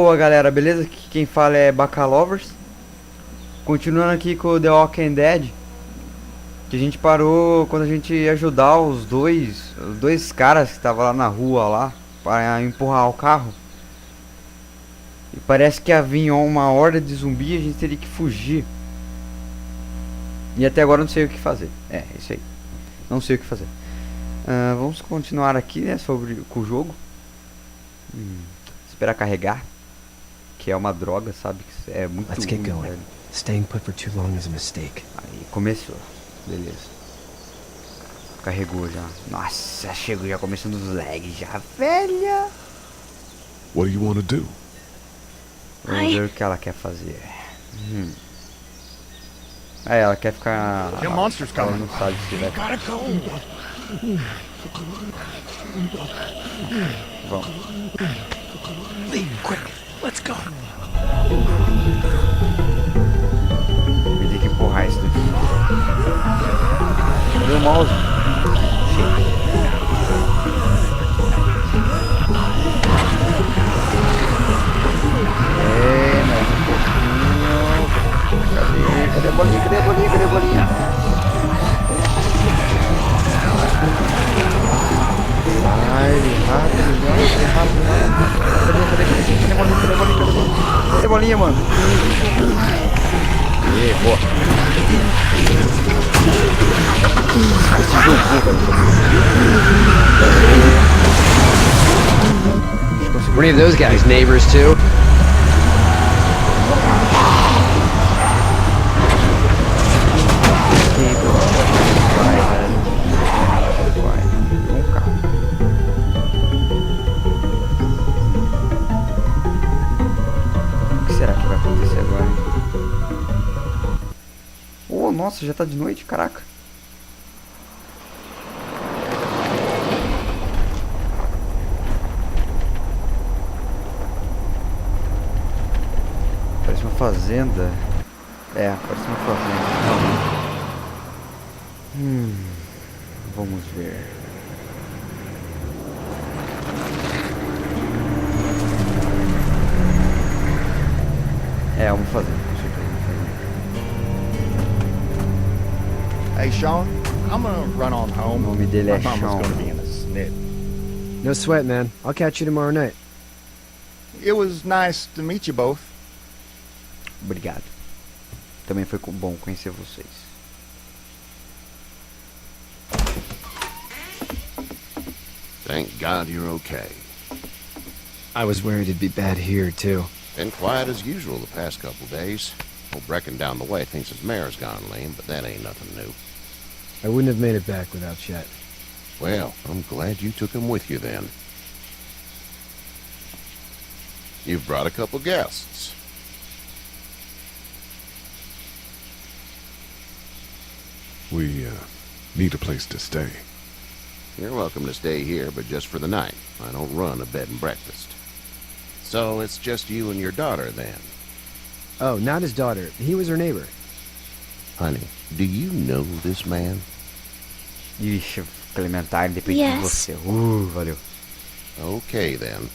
Boa, galera, beleza? Aqui quem fala é Bacalovers. Continuando aqui com o The Walking Dead, que a gente parou quando a gente ia ajudar os dois caras que estavam lá na rua lá para empurrar o carro. E parece que havia uma horda de zumbi e a gente teria que fugir. E até agora eu não sei o que fazer. É, isso aí. Não sei o que fazer. Vamos continuar aqui, né, com o jogo. Esperar carregar, que é uma droga, sabe? Que é muito ruim, velho. Staying put for too long is a mistake. Aí começou, beleza. Carregou já. Nossa, chegou já começando os lags já, velha. What do you want to do? Vamos ver o que ela quer fazer. Aí ela quer ficar. Ela não sabe se vai. Vamos. Leave, quick, let's go. Vai ter que empurrar isso daqui. Cadê o mouse? Mais um pouquinho. Cadê a bolinha? Cadê a bolinha? Cadê a bolinha? Vai, rápido. Cadê a bolinha? Cadê a bolinha, mano? Boa. Were any of those guys neighbors too? O que será que vai acontecer agora? Oh, nossa, já tá de noite, caraca. Parece uma fazenda. É, parece uma fazenda. Vamos ver. É uma fazenda, com certeza. Hey, Sean, I'm gonna run on home. O nome dele é My mama's Sean. gonna be in a snit. No sweat, man. I'll catch you tomorrow night. It was nice to meet you both. Obrigado. Também foi bom conhecer vocês. Thank God you're okay. I was worried it'd be bad here too. Been quiet as usual the past couple days. Old Brecken down the way thinks his mare's gone lame, but that ain't nothing new. I wouldn't have made it back without Chet. Well, I'm glad you took him with you then. You've brought a couple guests. We, need a place to stay. You're welcome to stay here, but just for the night. I don't run a bed and breakfast. So it's just you and your daughter then? Oh, not his daughter. He was her neighbor. Honey, do you know this man? Ixi, Clementine, depende de você. Valeu. Okay then.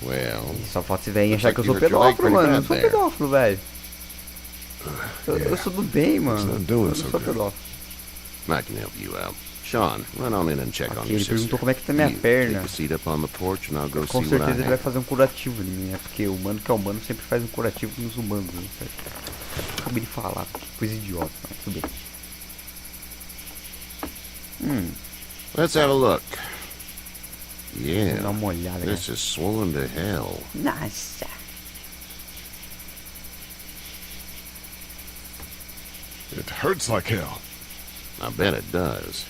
Well... Só falta se velho achar que eu sou pedófilo, mano. Eu não sou pedófilo, velho. Eu sou do bem, mano. Eu não sou pedófilo. I can help you out. Sean, run on in and check on your Ele sister. perguntou como é que tá minha perna. Take a seat up on the porch and I'll go Com see what I certeza ele vai have. fazer um curativo em mim, né? Porque o humano que é humano sempre faz um curativo nos humanos, né? Acabei de falar, que coisa idiota, mas tudo bem. Let's have a look. Vou Yeah, dar uma olhada, this is swollen to hell. Nossa. It hurts like hell. I bet it does.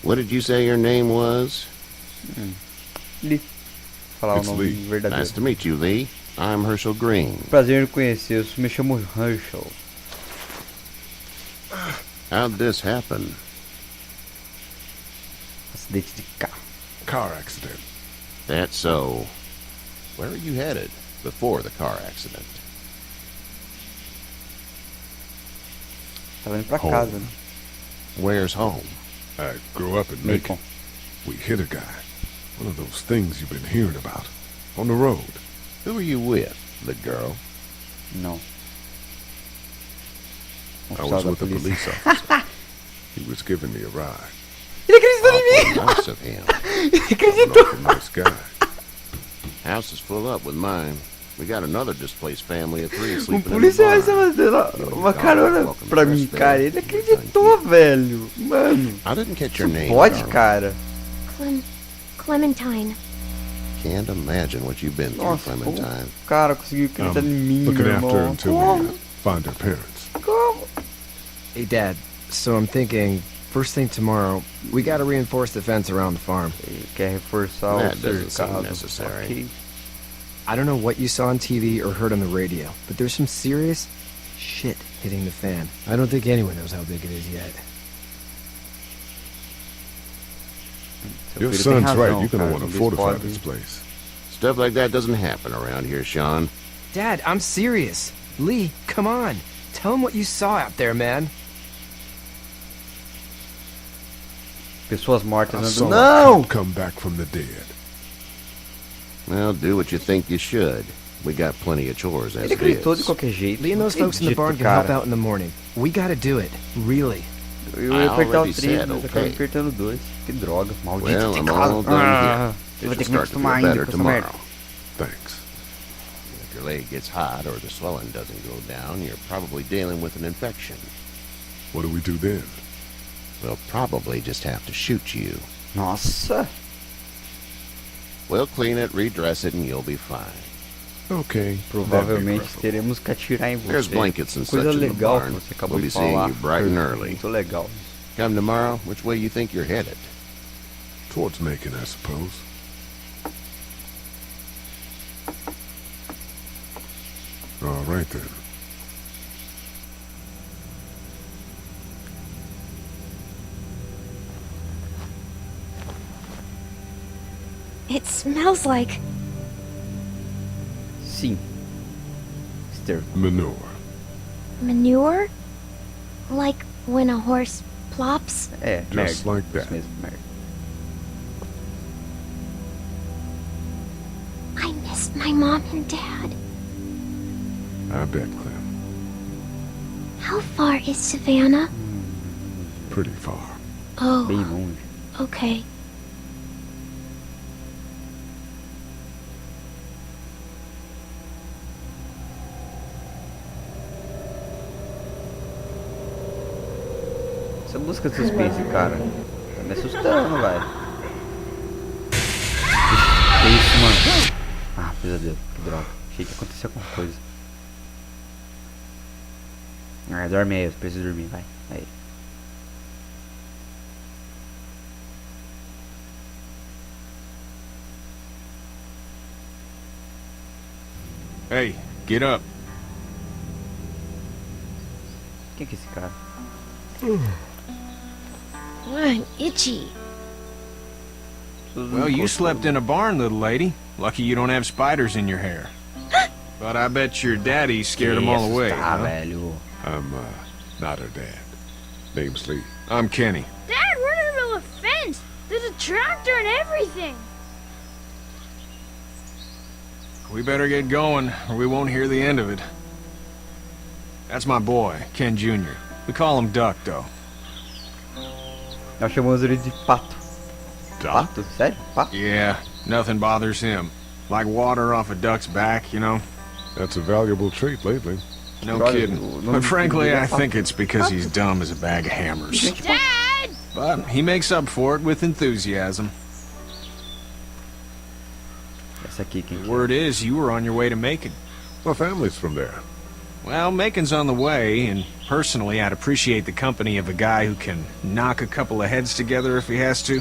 What did you say your name was? Lee. Falar o It's nome Lee. verdadeiro. Nice to meet you, Lee. I'm Herschel Green. Prazer em conhecer, eu me chamo Herschel. How'd this happen? Acidente de carro. Car accident. That's so. Where are you headed before the car accident? Tava indo pra Home. casa, né? Where's home? I grew up in Macon. We hit a guy. One of those things you've been hearing about. On the road. Who are you with? The girl? Não. I was with a police officer. He was giving me a ride. Ele acreditou em mim! Awful nice of him. Ele An acreditou! awful nice guy. House is full up with mine. We got another displaced family of 3 Um sleeping in policial the vai barn. ser uma carona pra mim, cara. Ele acreditou, velho. Mano. I didn't get your name. Pode, darling. cara. Clementine. Can't imagine what you've been through, Nossa, Clementine. o cara conseguiu acreditar em mim, Looking meu after her irmão. until we Como? find her parents. Como? Hey, Dad. So I'm thinking, first thing tomorrow, we gotta reinforce the fence around the farm. Ele quer reforçar o That doesn't seem cercado. necessary. Ok. I don't know what you saw on TV or heard on the radio, but there's some serious shit hitting the fan. I don't think anyone knows how big it is yet. Seu Your filho tem son's razão, right. You're gonna cara. want to Eles fortify podem- this place. Stuff like that doesn't happen around here, Sean. Dad, I'm serious. Lee, come on. Tell him what you saw out there, man. Pessoas mortas I andando. saw a Não! cop come back from the dead. Well, do what you think you should. We got plenty of chores as Ele it acreditou de is. qualquer jeito. Lee and those Não folks in the barn acredito, can help cara. out in the morning. We gotta do it. Really. Eu I ia apertar already o 3, said mas eu acabei okay. apertando 2. Que droga, maldito Well, I'm teclado. all done here. Eu vou ter It que should me start to acostumar feel ainda better com essa merda. tomorrow. Thanks. If your leg gets hot or the swelling doesn't go down, you're probably dealing with an infection. What do we do then? We'll probably just have to shoot you. Nossa! We'll clean it, redress it, and you'll be fine. Okay. Provavelmente that'd be teremos que atirar em você. There's blankets and Coisa such in the legal barn. que você acabou We'll be de seeing falar. you bright and Coisa early. Muito legal. Come tomorrow, which way you think you're headed? Towards Macon, I suppose. All right then. It smells like Sim. Esterco. Manure. manure? Like when a horse plops? É, Just merda. like that. Isso mesmo, merda. I miss my mom and dad. I bet, Clem. How far is Savannah? Pretty far. Oh, Bem longe. okay. Essa música de suspense, cara. Tá me assustando, velho. Que isso, mano? Ah, pesadelo. Que droga. Achei que acontecia alguma coisa. Ah, dorme aí, eu preciso dormir, vai. Aí. Hey, get up. Quem que é esse cara? I'm itchy. Well, you slept in a barn, little lady. Lucky you don't have spiders in your hair. But I bet your daddy scared them all away. Ah, Huh? velho. I'm, not her dad. Name's Lee. I'm Kenny. Dad, we're in the middle of a fence. There's a tractor and everything. We better get going, or we won't hear the end of it. That's my boy, Ken Jr. We call him Duck, though. Nós chamamos ele de Pato. Doc? Pato? Sério? Pato? Yeah, nothing bothers him. Like water off a duck's back, you know? That's a valuable trait lately. No Brother, kidding. no- But frankly, no- I think it's because he's dumb as a bag of hammers. Dad! But he makes up for it with enthusiasm. Essa aqui, quem que é? Word is, you were on your way to Macon. My family's from there. Well, Macon's on the way, and personally, I'd appreciate the company of a guy who can knock a couple of heads together if he has to.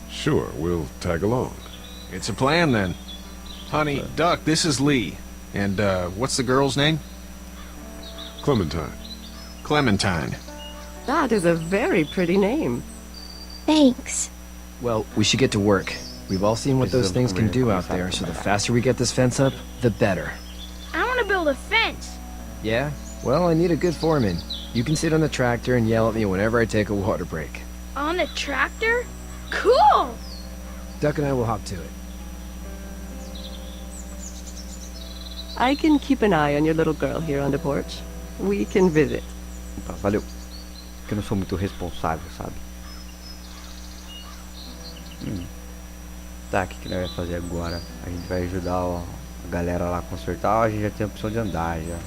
Sure, we'll tag along. It's a plan, then. Honey, Duck, this is Lee. And, what's the girl's name? Clementine. Clementine. That is a very pretty name. Thanks. Well, we should get to work. We've all seen what those things can do out there, so the faster we get this fence up, the better. I want to build a fence. Yeah? Well, I need a good foreman. You can sit on the tractor and yell at me whenever I take a water break. On the tractor? Cool! Duck and I will hop to it. I can keep an eye on your little girl here on the porch. We can visit. Opa, valeu. Que eu não sou muito responsável, sabe? Tá, o que nós vamos fazer agora? A gente vai ajudar a galera lá a consertar. A gente já tem a opção de andar já.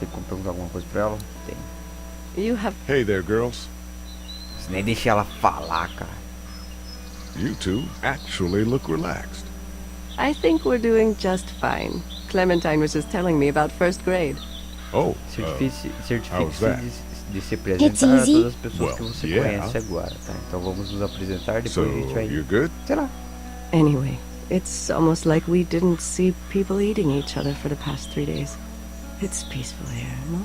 Tem que perguntar alguma coisa pra ela? Tem. You have... Hey there, girls. Você nem deixa ela falar, cara. You two actually look relaxed. I think we're doing just fine. Clementine was just telling me about first grade. Oh, Certifique-se how's that? de se apresentar a todas as pessoas que Well, você yeah. conhece agora, tá? Então vamos nos apresentar, depois So, a gente vai... you're good? Sei lá. Anyway, it's almost like we didn't see people eating each other for the past 3 days. It's peaceful here, no?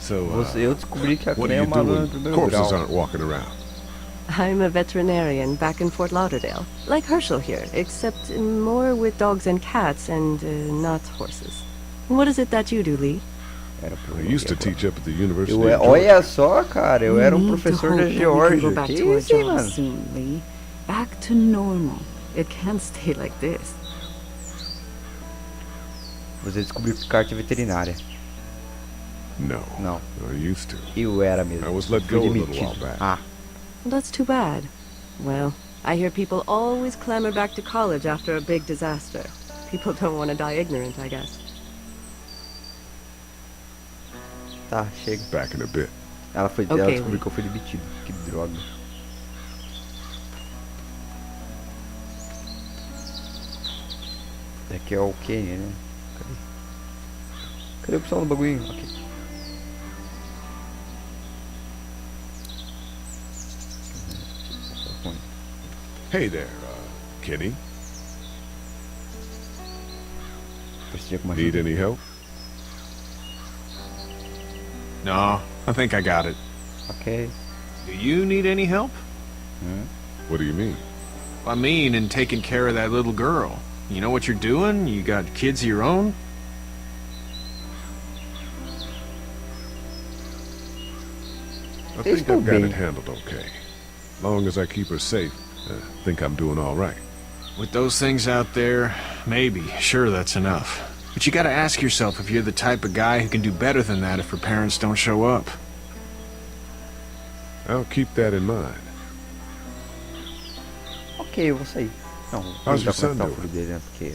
So, Eu descobri que a what Clem are é you uma aluna doing? do primeiro Corpses grau. aren't walking around. I'm a veterinarian back in Fort Lauderdale, like Herschel here, except more with dogs and cats and not horses. What is it that you do, Lee? I used to teach up at the University of Olha Georgia. só, cara, eu era professor da Geórgia. Que isso, hein, mano? Soon, Lee. Back to normal. It can't stay like this. Você descobriu que kart é veterinária. No, Não, I used to. eu era mesmo. I was let Fui go a little demitido. while back. Ah, That's too bad. Well, I hear people always clamor back to college after a big disaster. People don't want to die ignorant, I guess. tá, chega. Back in a bit. Ela Ok, descobriu Lee. que eu fui demitido. Que droga. Daqui é o Kenny, né? Cadê a opção do bagulho? Aqui. Hey there, Kenny. Precisa com uma Need any help? No, I think I got it. Ok. Do you need any help? What do you mean? I mean, in taking care of that little girl. You know what you're doing? You got kids of your own? I think Estou I've got bem. it handled okay. Long as I keep her safe, I think I'm doing all right. With those things out there, maybe, sure, that's enough. But you gotta ask yourself if you're the type of guy who can do better than that if her parents don't show up. I'll keep that in mind. Ok, eu vou sair. Não, vou How's your perguntar como é que tá o son filho dele, né? Porque...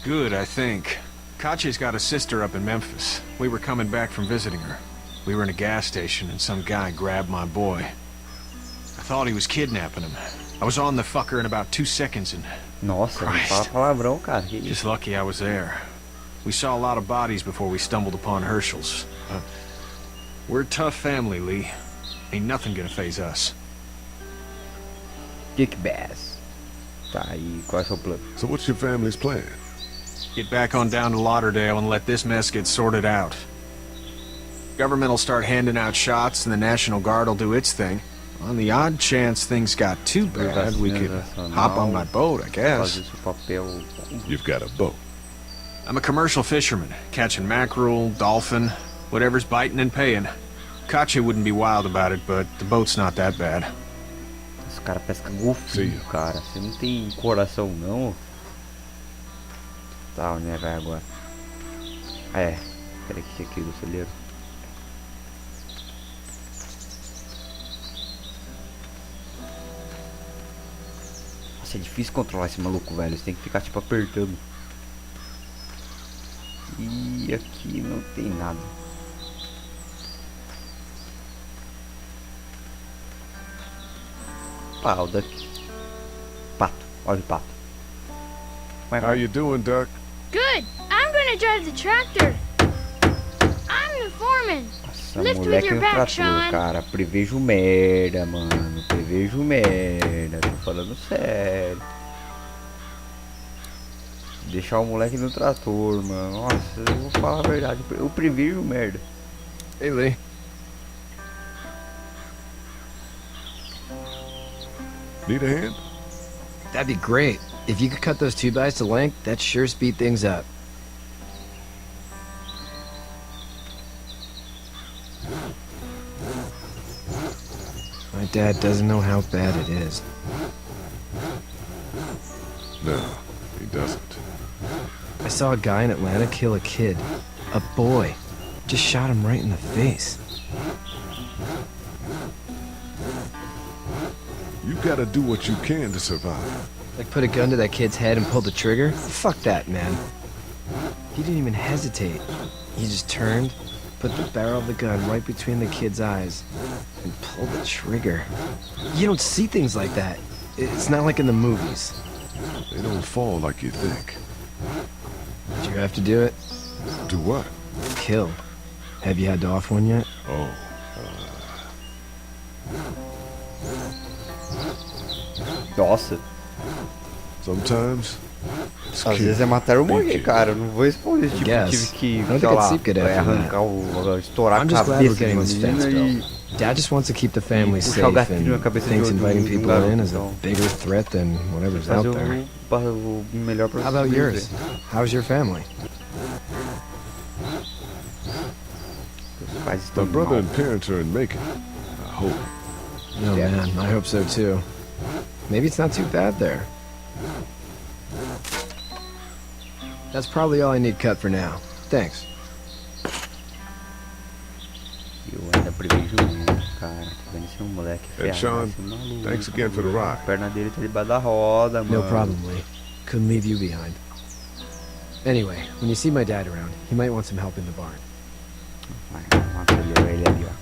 Good, I think. Katya's got a sister up in Memphis. We were coming back from visiting her. We were in a gas station and some guy grabbed my boy. I thought he was kidnapping him. I was on the fucker in about 2 seconds and Nossa, não Christ. fala palavrão, cara. Que isso? just lucky I was there. We saw a lot of bodies before we stumbled upon Herschel's. We're a tough family, Lee. Ain't nothing gonna faze us. Kick bass. Tá, e qual é o seu plano? So what's your family's plan? Get back on down to Lauderdale and let this mess get sorted out. Government will start handing out shots and the National Guard will do its thing. On the odd chance things got too bad, we could hop on my boat, I guess. Fazer seu papel. You've got a boat. I'm a commercial fisherman, catching mackerel, dolphin, whatever's biting and paying. Katya wouldn't be wild about it, but the boat's not that bad. Esse cara pesca golfinho, cara. Você não tem coração, não? Tá, onde vai agora? Ah, é. Peraí, que é aqui do celeiro? Nossa, é difícil controlar esse maluco, velho. Você tem que ficar, tipo, apertando. E aqui não tem nada. Pá, o Duck. Pato. Olha o pato. How you doing, Duck? Good. I'm gonna drive the tractor. I'm the foreman. Nossa, Lift with moleque your no back, trator, Sean. cara. Prevejo merda, mano. Prevejo merda. Tô falando sério. Deixar o moleque no trator, mano. Nossa, eu vou falar a verdade. Eu prevejo merda. Hey, Lee. Need a hand? That'd be great. If you could cut those 2x to length, that'd sure speed things up. dad doesn't know how bad it is. No, he doesn't. I saw a guy in Atlanta kill a kid. A boy. Just shot him right in the face. You gotta do what you can to survive. Like put a gun to that kid's head and pull the trigger? Fuck that, man. He didn't even hesitate. He just turned, put the barrel of the gun right between the kid's eyes, and pulled the trigger. You don't see things like that. It's not like in the movies. They don't fall like you think. Did you have to do it? Do what? Kill. Have you had to off one yet? Oh, Nossa, sometimes it's às vezes é matar ou morrer, cara. Eu não vou responder, tipo, Guess. tive que, I don't sei think lá, I'd sleep good after arrancar estourar I'm a just glad we're cabeça de getting uma this fence menina built. Dad just wants to keep the family puxar o safe gatilho na and cabeça thinks de inviting um people garoto, in is a então. bigger threat than whatever's out Fazer there. o melhor pra How about você yours? How's your family? Os pais my estão brother mal. and parents are in Macon. I hope. Oh Yeah. man, I hope so too. Maybe it's not too bad there. That's probably all I need cut for now. Thanks. Eu ainda prevejo um, cara. Tô vendo esse moleque And ferrado, Sean, esse maluco, thanks again for the A ride. perna dele tá debaixo da roda, mano. No problem, Lee. Couldn't leave you behind. Anyway, when you see my dad around, he might want some help in the barn. Vai, mata ele ali, ó.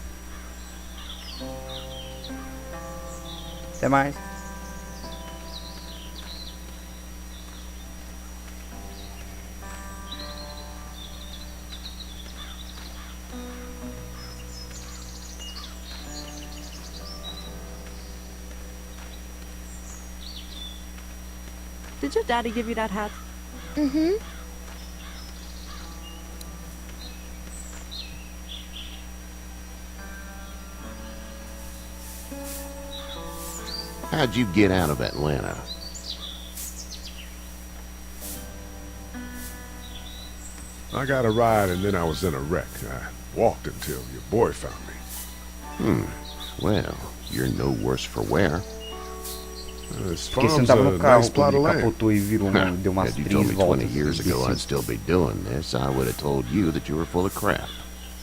Até mais. Did your daddy give you that hat? Mm-hmm. How'd you get out of Atlanta? I got a ride and then I was in a wreck. I walked until your boy found me. Well, you're no worse for wear. This Porque você não farm's tava a no carro nice plot of quando ele land. capotou e virou, deu umas Had you told 3 me 20 voltas. years e ago I'd desceu. still be doing this, I would have told you that you were full of crap.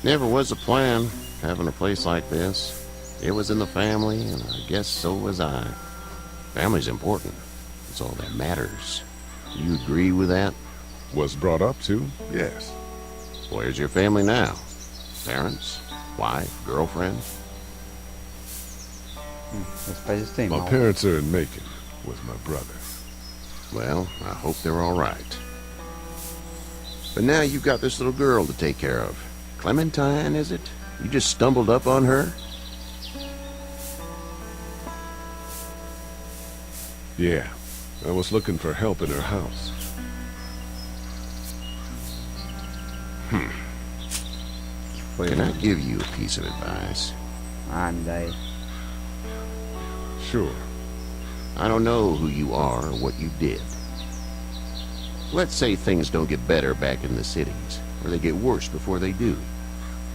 Never was a plan, having a place like this. It was in the family, and I guess so was I. Family's important. It's all that matters. You agree with that? Was brought up to, yes. Where's your family now? Parents? Wife? Girlfriend? Meus pais estão em My mal. parents are in Macon with my brother. Well, I hope they're all right. But now you've got this little girl to take care of. Clementine, is it? You just stumbled up on her? Yeah, I was looking for help in her house. Foi, Can I give you a piece of advice? Ah, me dá aí. Sure. I don't know who you are or what you did. Let's say things don't get better back in the cities, or they get worse before they do.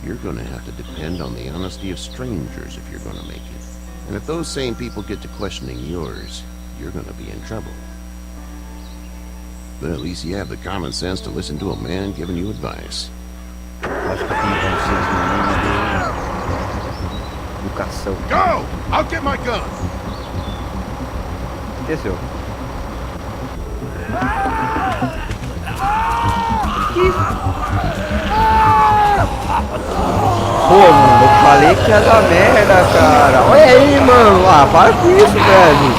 You're gonna have to depend on the honesty of strangers if you're gonna make it. And if those same people get to questioning yours, you're gonna be in trouble. But at least you have the common sense to listen to a man giving you advice. Acho que eu tenho vocês no educação. Go! I'll get my gun! Desceu. Pô, mano, eu falei que ia dar merda, cara. Olha aí, mano. Ah, para com isso, velho.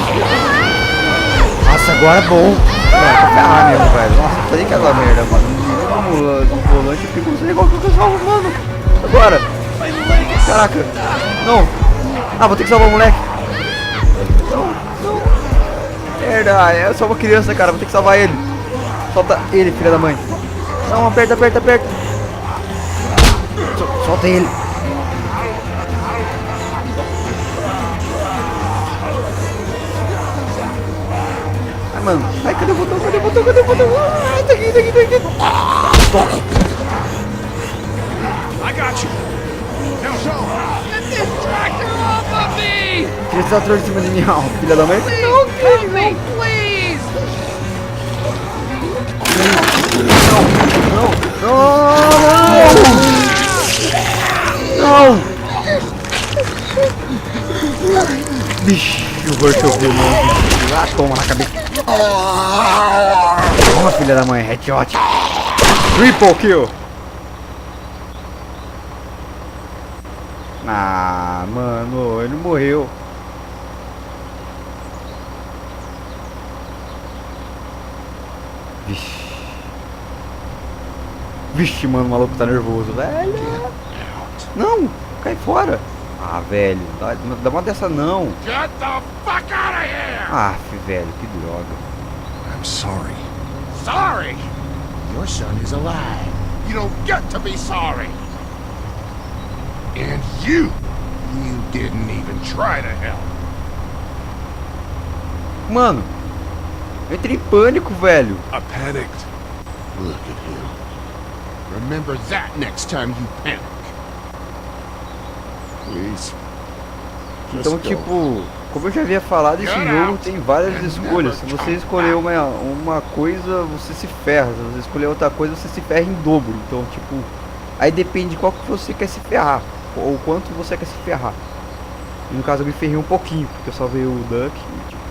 Nossa, agora é bom. É, tô ferrado mesmo, velho. Nossa, eu falei que ia dar merda, mano. No volante eu fico sem igual que eu salvo, mano. Agora. Caraca. Não. Ah, vou ter que salvar o moleque. Não. Merda, é só uma criança, cara. Vou ter que salvar ele. Solta ele, filha da mãe. Não, aperta. Solta ele. Ai, mano. Ai, cadê o botão? Ai, tá aqui. Toque. I got you! Now, Sean! Get this tractor off of me! Tira esse trator de cima de mim, ó, filha da mãe. Não, Help me, please! não! Bicho, o Herschel viu, mano. Ah, toma na cabeça. Toma, filha da mãe, headshot. Triple kill. Ah, mano, ele morreu. Vixe. Vixe, mano, o maluco tá nervoso, velho. Não, cai fora. Ah, velho, dá uma dessa não. Get the fuck out of here! Ah, velho, que droga. I'm sorry. Sorry? Your son is alive. You don't get to be sorry. And you didn't even try to help. Mano, eu entrei em pânico, velho. I panicked. Look at him. Remember that next time you panic. Please. Então, Just go. tipo, como eu já havia falado, esse jogo tem várias escolhas. Se você escolher uma coisa, você se ferra. Se você escolher outra coisa, você se ferra em dobro. Então, tipo, aí depende de qual que você quer se ferrar, ou quanto você quer se ferrar. E no caso eu me ferrei um pouquinho, porque eu só veio o Duck e, tipo,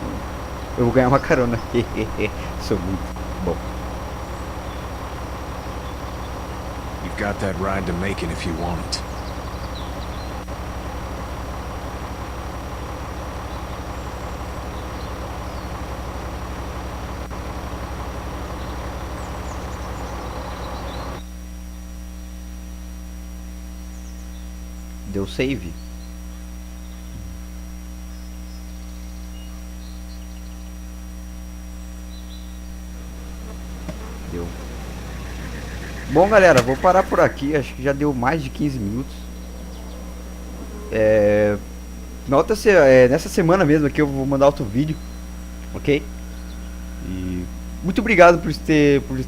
eu vou ganhar uma carona. Sou muito bom. You've got that ride to make it if you want it. Deu save. Deu. Bom, galera, vou parar por aqui. Acho que já deu mais de 15 minutos. Nota-se, nessa semana mesmo aqui eu vou mandar outro vídeo, ok? E muito obrigado por